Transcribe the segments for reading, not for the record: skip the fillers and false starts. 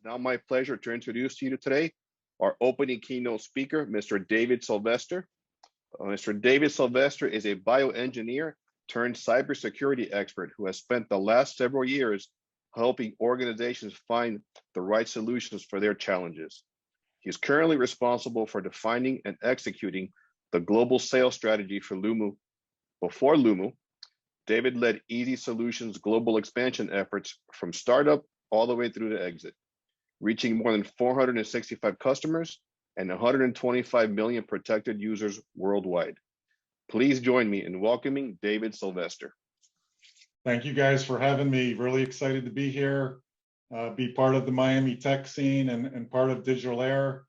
now my pleasure to introduce to you today our opening keynote speaker, Mr. David Sylvester. Mr. David Sylvester is a bioengineer turned cybersecurity expert who has spent the last several years helping organizations find the right solutions for their challenges. He is currently responsible for defining and executing the global sales strategy for Lumu. Before Lumu, David led Easy Solutions' global expansion efforts from startup all the way through to exit, reaching more than 465 customers and 125 million protected users worldwide. Please join me in welcoming David Sylvester. Thank you guys for having me. Really excited to be here, be part of the Miami tech scene and part of Digital Air.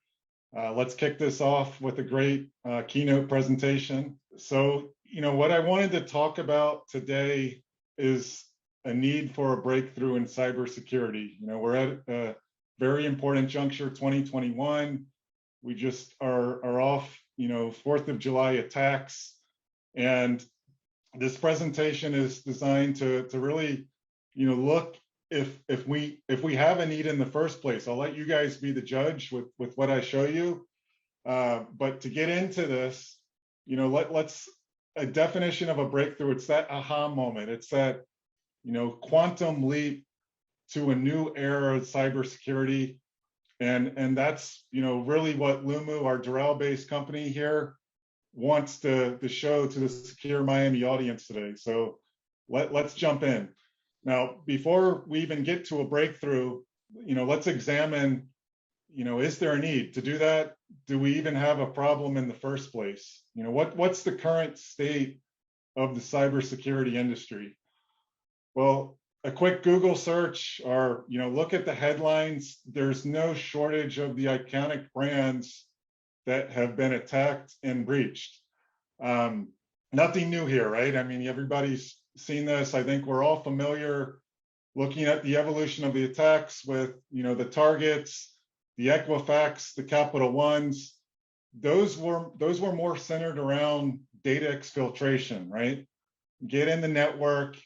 Let's kick this off with a great keynote presentation. So, what I wanted to talk about today is a need for a breakthrough in cybersecurity. We're at a very important juncture, 2021. We just are off, 4th of July attacks. And this presentation is designed to really, look if we have a need in the first place. I'll let you guys be the judge with what I show you. But to get into this, let's a definition of a breakthrough. It's that aha moment. It's that, quantum leap to a new era of cybersecurity. And that's, really what Lumu, our Doral-based company here, wants to show to the Secure Miami audience today. So let's jump in. Now, before we even get to a breakthrough, let's examine, is there a need? To do that, do we even have a problem in the first place? What's the current state of the cybersecurity industry? Well, a quick Google search or, look at the headlines. There's no shortage of the iconic brands that have been attacked and breached. Nothing new here, right? I mean, everybody's seen this. I think we're all familiar looking at the evolution of the attacks with, the targets, the Equifax, the Capital Ones. Those were more centered around data exfiltration, right? Get in the network,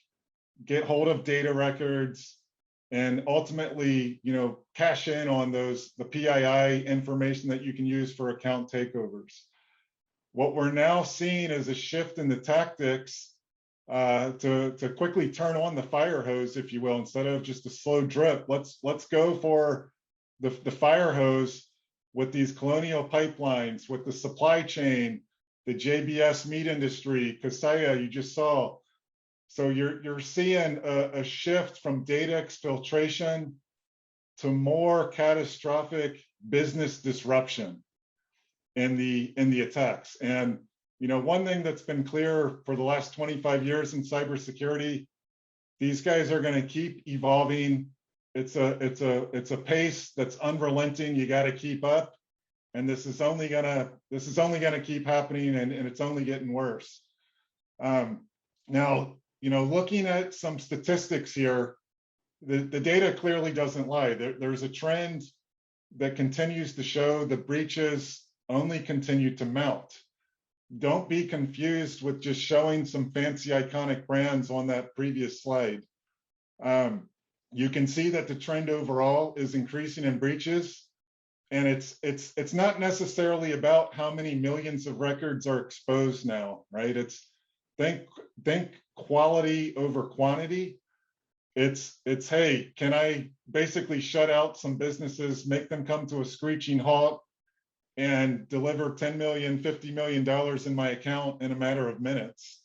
get hold of data records, and ultimately, cash in on the PII information that you can use for account takeovers. What we're now seeing is a shift in the tactics to quickly turn on the fire hose, if you will, instead of just a slow drip. Let's go for the fire hose with these colonial pipelines, with the supply chain, the JBS meat industry, Kaseya, you just saw. So you're seeing a shift from data exfiltration to more catastrophic business disruption in the attacks. And one thing that's been clear for the last 25 years in cybersecurity, these guys are going to keep evolving. It's a pace that's unrelenting. You got to keep up, and this is only gonna keep happening, and it's only getting worse. Now, looking at some statistics here, the data clearly doesn't lie. There's a trend that continues to show the breaches only continue to mount. Don't be confused with just showing some fancy iconic brands on that previous slide. You can see that the trend overall is increasing in breaches, and it's not necessarily about how many millions of records are exposed now, right? It's think quality over quantity. It's hey, can I basically shut out some businesses, make them come to a screeching halt, and deliver $10 million, $50 million in my account in a matter of minutes?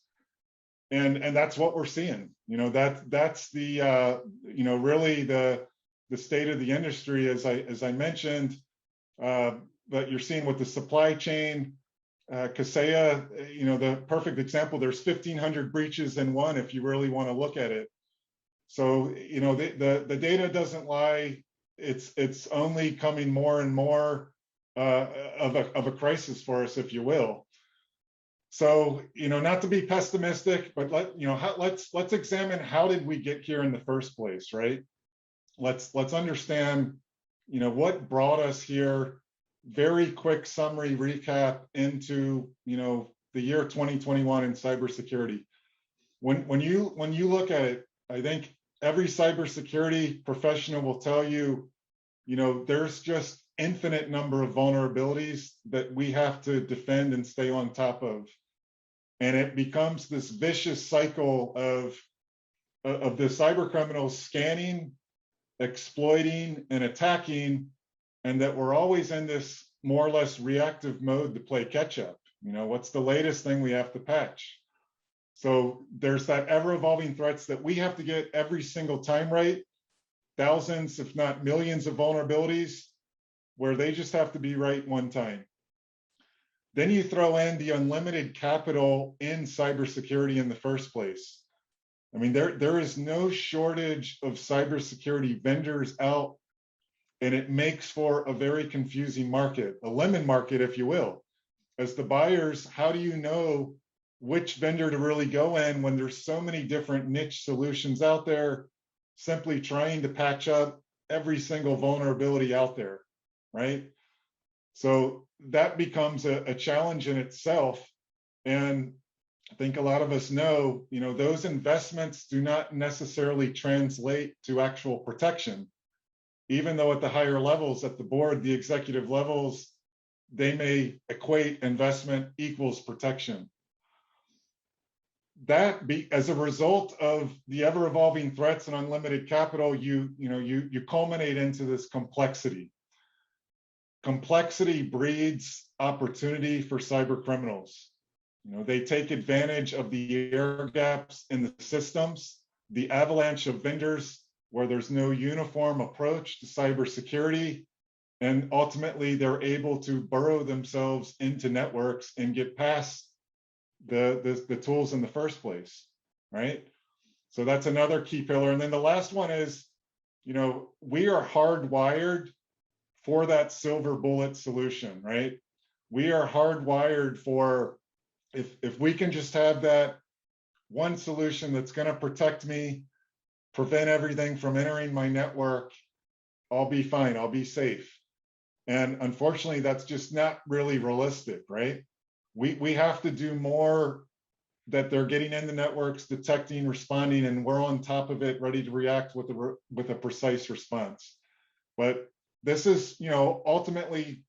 And that's what we're seeing. That's the really the state of the industry, as I mentioned. But you're seeing with the supply chain, Kaseya, the perfect example. There's 1,500 breaches in one, if you really want to look at it. So the data doesn't lie. It's only coming more and more of a crisis for us, if you will. So, not to be pessimistic, but let's examine, how did we get here in the first place, right? Let's understand, what brought us here. Very quick summary recap into, the year 2021 in cybersecurity. When you look at it, I think every cybersecurity professional will tell you there's just infinite number of vulnerabilities that we have to defend and stay on top of. And it becomes this vicious cycle of the cyber criminals scanning, exploiting, and attacking, and that we're always in this more or less reactive mode to play catch up. What's the latest thing we have to patch? So there's that ever-evolving threats that we have to get every single time right, thousands, if not millions of vulnerabilities, where they just have to be right one time. Then you throw in the unlimited capital in cybersecurity in the first place. I mean, there is no shortage of cybersecurity vendors out, and it makes for a very confusing market, a lemon market, if you will. As the buyers, how do you know which vendor to really go in when there's so many different niche solutions out there, simply trying to patch up every single vulnerability out there, right? So that becomes a challenge in itself. And I think a lot of us know, those investments do not necessarily translate to actual protection, even though at the higher levels, at the board, the executive levels, they may equate investment equals protection. As a result of the ever-evolving threats and unlimited capital, you culminate into this complexity. Complexity breeds opportunity for cyber criminals. They take advantage of the air gaps in the systems, the avalanche of vendors where there's no uniform approach to cybersecurity, and ultimately they're able to burrow themselves into networks and get past the tools in the first place, right? So that's another key pillar. And then the last one is, we are hardwired for that silver bullet solution, right? We are hardwired for, if we can just have that one solution that's going to protect me, prevent everything from entering my network, I'll be fine, I'll be safe. And unfortunately, that's just not really realistic, right? We have to do more, that they're getting in the networks, detecting, responding, and we're on top of it, ready to react with a precise response. But this is, ultimately,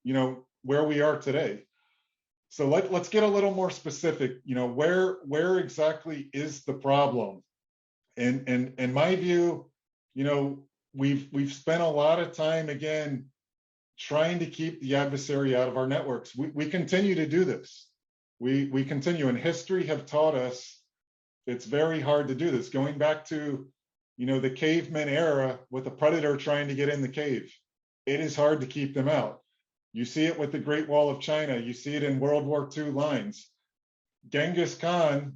where we are today. So let's get a little more specific. Where exactly is the problem? And in my view, we've spent a lot of time, again, trying to keep the adversary out of our networks. We continue to do this. We continue, and history have taught us it's very hard to do this. Going back to, the caveman era with a predator trying to get in the cave, it is hard to keep them out. You see it with the Great Wall of China. You see it in World War II lines. Genghis Khan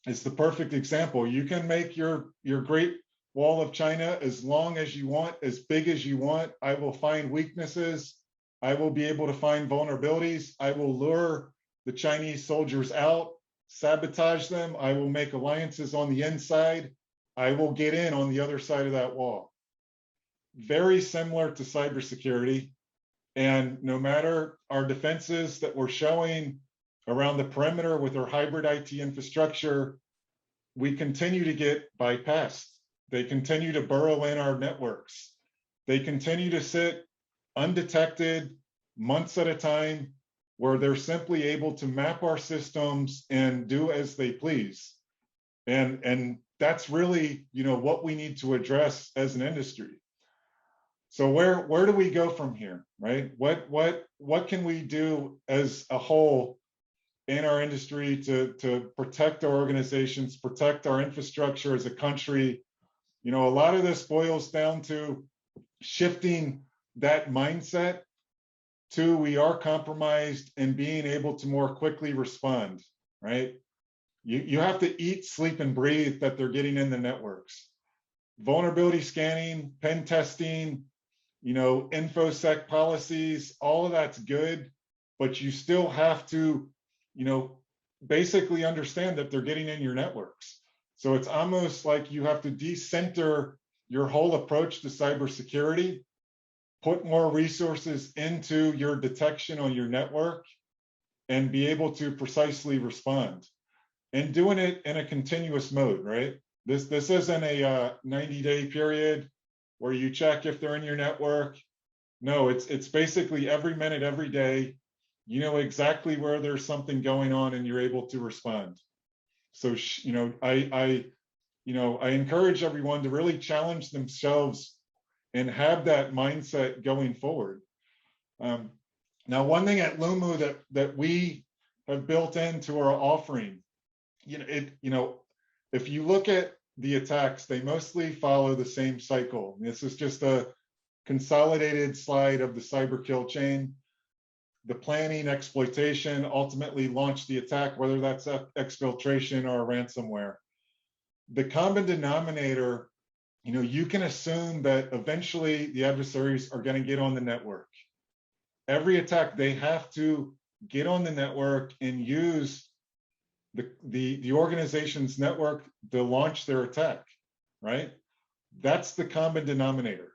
is the perfect example. You can make your Great Wall of China as long as you want, as big as you want. I will find weaknesses. I will be able to find vulnerabilities. I will lure the Chinese soldiers out, sabotage them. I will make alliances on the inside. I will get in on the other side of that wall. Very similar to cybersecurity. And no matter our defenses that we're showing around the perimeter with our hybrid IT infrastructure, we continue to get bypassed. They continue to burrow in our networks. They continue to sit undetected months at a time, where they're simply able to map our systems and do as they please. And that's really, what we need to address as an industry. So where do we go from here, right? What can we do as a whole in our industry to protect our organizations, protect our infrastructure as a country? A lot of this boils down to shifting that mindset to, we are compromised, and being able to more quickly respond, right? You have to eat, sleep, and breathe that they're getting in the networks. Vulnerability scanning, pen testing, InfoSec policies, all of that's good, but you still have to, basically understand that they're getting in your networks. So it's almost like you have to decenter your whole approach to cybersecurity, put more resources into your detection on your network, and be able to precisely respond. And doing it in a continuous mode, right? This isn't a 90-day period where you check if they're in your network, No, it's basically every minute, every day, you know exactly where there's something going on and you're able to respond. So, I encourage everyone to really challenge themselves and have that mindset going forward. Now, one thing at Lumu that we have built into our offering, if you look at the attacks, they mostly follow the same cycle. This is just a consolidated slide of the cyber kill chain. The planning, exploitation, ultimately launch the attack, whether that's exfiltration or ransomware. The common denominator, you can assume that eventually the adversaries are going to get on the network. Every attack, they have to get on the network and use the organization's network to launch their attack, right? That's the common denominator.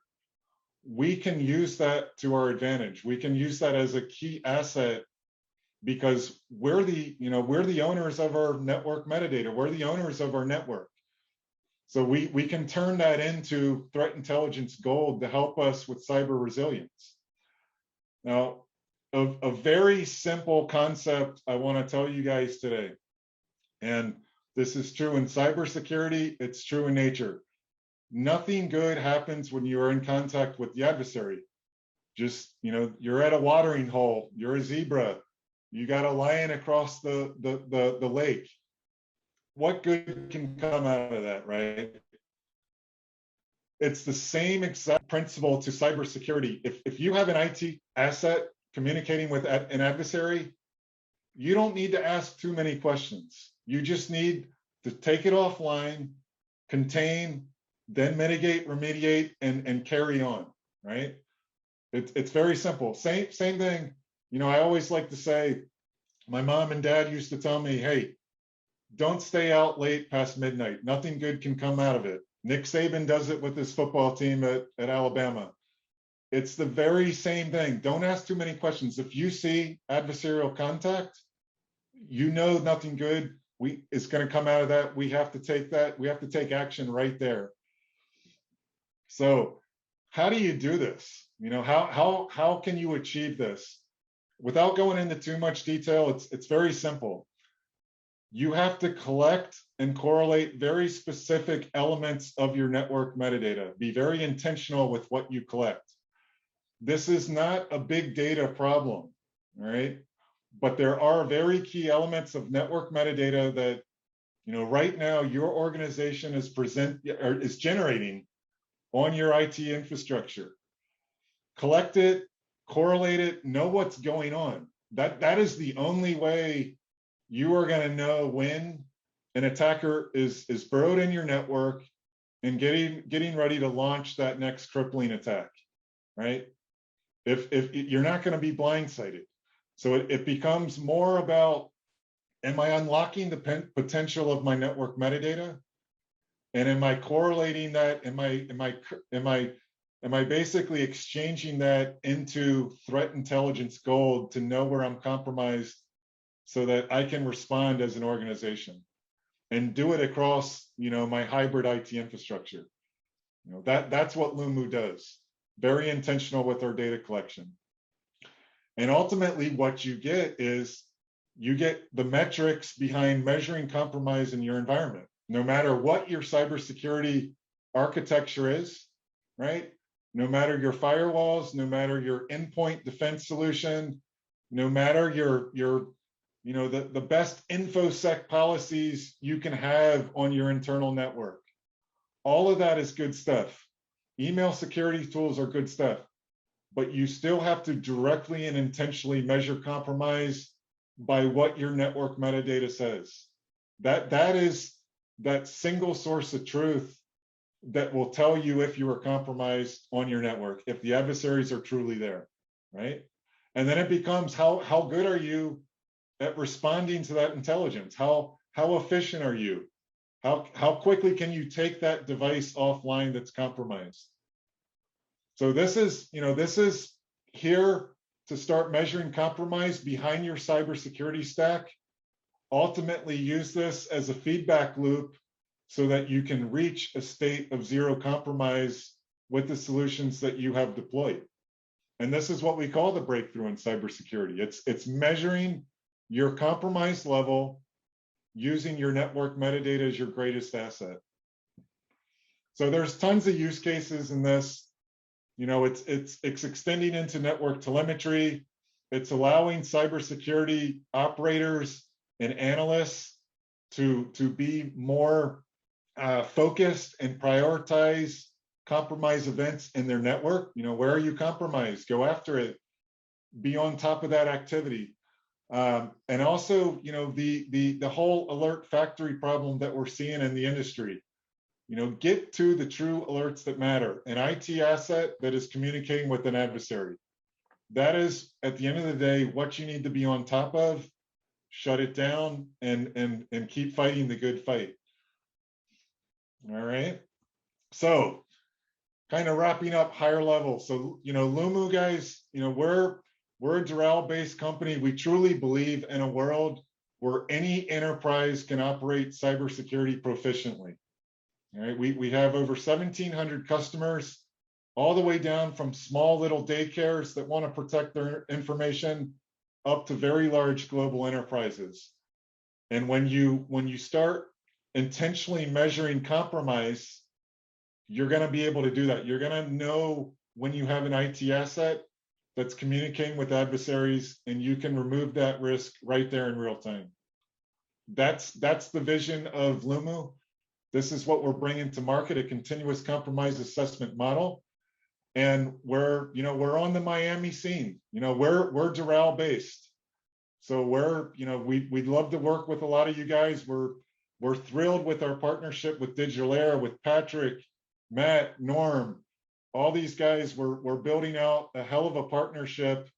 We can use that to our advantage. We can use that as a key asset because we're the owners of our network metadata. We're the owners of our network. So we can turn that into threat intelligence gold to help us with cyber resilience. Now, a very simple concept I want to tell you guys today, and this is true in cybersecurity, it's true in nature. Nothing good happens when you are in contact with the adversary. Just, you're at a watering hole, you're a zebra, you got a lion across the lake. What good can come out of that, right? It's the same exact principle to cybersecurity. If you have an IT asset communicating with an adversary, you don't need to ask too many questions. You just need to take it offline, contain, then mitigate, remediate, and carry on, right? It's very simple. Same thing. I always like to say, my mom and dad used to tell me, hey, don't stay out late past midnight. Nothing good can come out of it. Nick Saban does it with his football team at Alabama. It's the very same thing. Don't ask too many questions. If you see adversarial contact, nothing good is going to come out of that. We have to take that. We have to take action right there. So how do you do this? How can you achieve this? Without going into too much detail, it's very simple. You have to collect and correlate very specific elements of your network metadata. Be very intentional with what you collect. This is not a big data problem, all right? But there are very key elements of network metadata that, right now your organization is generating on your IT infrastructure. Collect it, correlate it, know what's going on. That is the only way you are going to know when an attacker is burrowed in your network and getting ready to launch that next crippling attack, right? If you're not going to be blindsided. So it becomes more about, am I unlocking the potential of my network metadata? And am I correlating that? Am I basically exchanging that into threat intelligence gold to know where I'm compromised so that I can respond as an organization and do it across, my hybrid IT infrastructure? That's what Lumu does. Very intentional with our data collection. And ultimately what you get is you get the metrics behind measuring compromise in your environment. No matter what your cybersecurity architecture is, right? No matter your firewalls, no matter your endpoint defense solution, no matter the best InfoSec policies you can have on your internal network. All of that is good stuff. Email security tools are good stuff, but you still have to directly and intentionally measure compromise by what your network metadata says. That is that single source of truth that will tell you if you are compromised on your network, if the adversaries are truly there, right? And then it becomes how good are you at responding to that intelligence? How efficient are you? How quickly can you take that device offline that's compromised? So this is here to start measuring compromise behind your cybersecurity stack. Ultimately use this as a feedback loop so that you can reach a state of zero compromise with the solutions that you have deployed. And this is what we call the breakthrough in cybersecurity. It's measuring your compromise level using your network metadata as your greatest asset. So there's tons of use cases in this. You know, it's extending into network telemetry. It's allowing cybersecurity operators and analysts to be more focused and prioritize compromise events in their network. You know, where are you compromised? Go after it. Be on top of that activity. And also, you know, the whole alert factory problem that we're seeing in the industry. You know, get to the true alerts that matter. An IT asset that is communicating with an adversary. That is, at the end of the day, what you need to be on top of. Shut it down and keep fighting the good fight. All right. So, kind of wrapping up higher level. So, you know, Lumu guys, you know, we're a Doral-based company. We truly believe in a world where any enterprise can operate cybersecurity proficiently. All right, we have over 1,700 customers, all the way down from small little daycares that want to protect their information up to very large global enterprises. And when you start intentionally measuring compromise, you're going to be able to do that. You're going to know when you have an IT asset that's communicating with adversaries, and you can remove that risk right there in real time. That's the vision of Lumu. This is what we're bringing to market, a continuous compromise assessment model. And we're on the Miami scene. You know, we're Doral based. So we'd love to work with a lot of you guys. We're thrilled with our partnership with Digital Air, with Patrick, Matt, Norm, all these guys. We're building out a hell of a partnership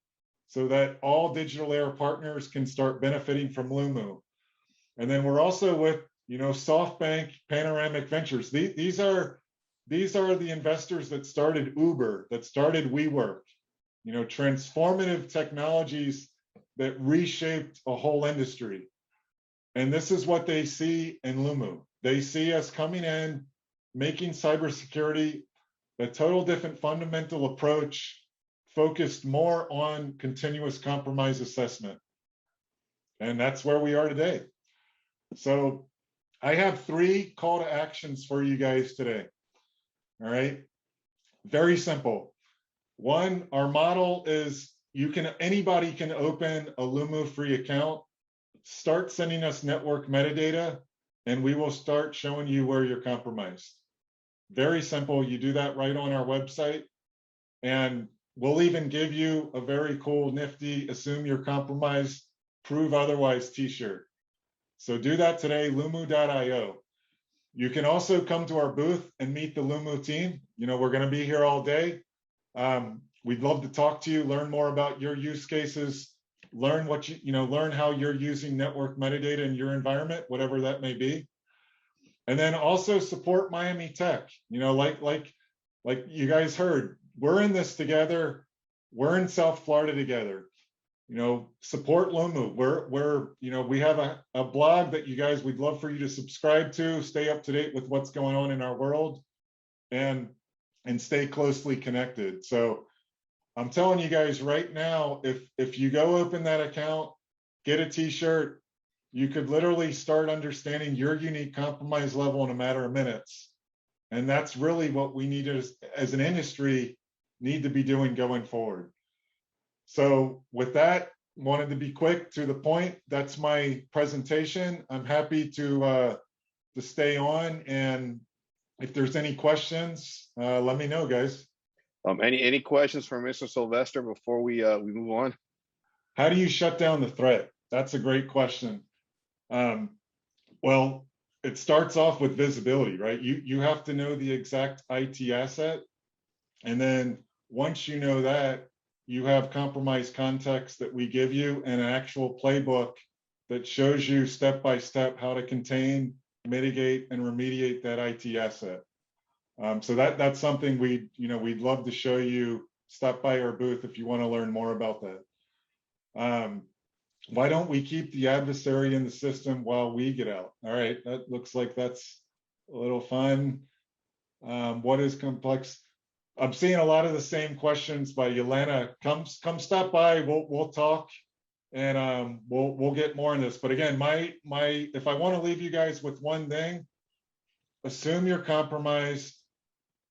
so that all Digital Air partners can start benefiting from Lumu. And then we're also with, you know, SoftBank, Panoramic Ventures. These are the investors that started Uber, that started WeWork, you know, transformative technologies that reshaped a whole industry. And this is what they see in Lumu. They see us coming in, making cybersecurity a total different fundamental approach, focused more on continuous compromise assessment. And that's where we are today. So I have 3 call to actions for you guys today. All right. Very simple. 1, our model is anybody can open a Lumu free account, start sending us network metadata, and we will start showing you where you're compromised. Very simple. You do that right on our website, and we'll even give you a very cool, nifty, assume you're compromised, prove otherwise t-shirt. So do that today, lumu.io. You can also come to our booth and meet the Lumu team. You know, we're going to be here all day. We'd love to talk to you, learn more about your use cases, learn learn how you're using network metadata in your environment, whatever that may be. And then also support Miami Tech. You know, like you guys heard, we're in this together. We're in South Florida together. You know, support Lumu. We have a blog that you guys, we'd love for you to subscribe to, stay up to date with what's going on in our world, and stay closely connected. So I'm telling you guys right now, if you go open that account, get a t-shirt, you could literally start understanding your unique compromise level in a matter of minutes. And that's really what we need as an industry need to be doing going forward. So with that, wanted to be quick to the point. That's my presentation. I'm happy to stay on, and if there's any questions, let me know, guys. Any questions for Mr. Sylvester before we move on? How do you shut down the threat? That's a great question. Well, it starts off with visibility, right? You have to know the exact IT asset, and then once you know that, you have compromised context that we give you and an actual playbook that shows you step by step how to contain, mitigate, and remediate that IT asset. So that's something we'd love to show you. Stop by our booth if you want to learn more about that. Why don't we keep the adversary in the system while we get out? All right, that looks like that's a little fun. What is complex? I'm seeing a lot of the same questions by Yelena. Come stop by. We'll talk, and we'll get more in this. But again, my if I want to leave you guys with one thing, assume you're compromised,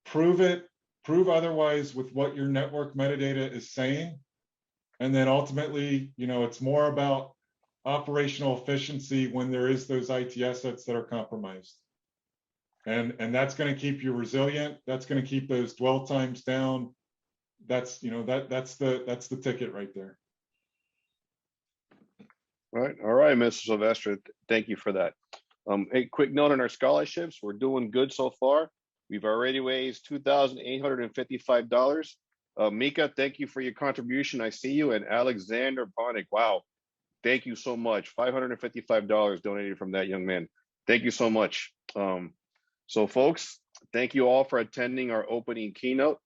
prove it, prove otherwise with what your network metadata is saying, and then ultimately, it's more about operational efficiency when there is those IT assets that are compromised. And that's going to keep you resilient. That's going to keep those dwell times down. That's that's the ticket right there. All right, Mr. Sylvester, thank you for that. A quick note on our scholarships. We're doing good so far. We've already raised $2,855. Mika, thank you for your contribution. I see you. And Alexander Bonick, wow, thank you so much. $555 donated from that young man. Thank you so much. So folks, thank you all for attending our opening keynote.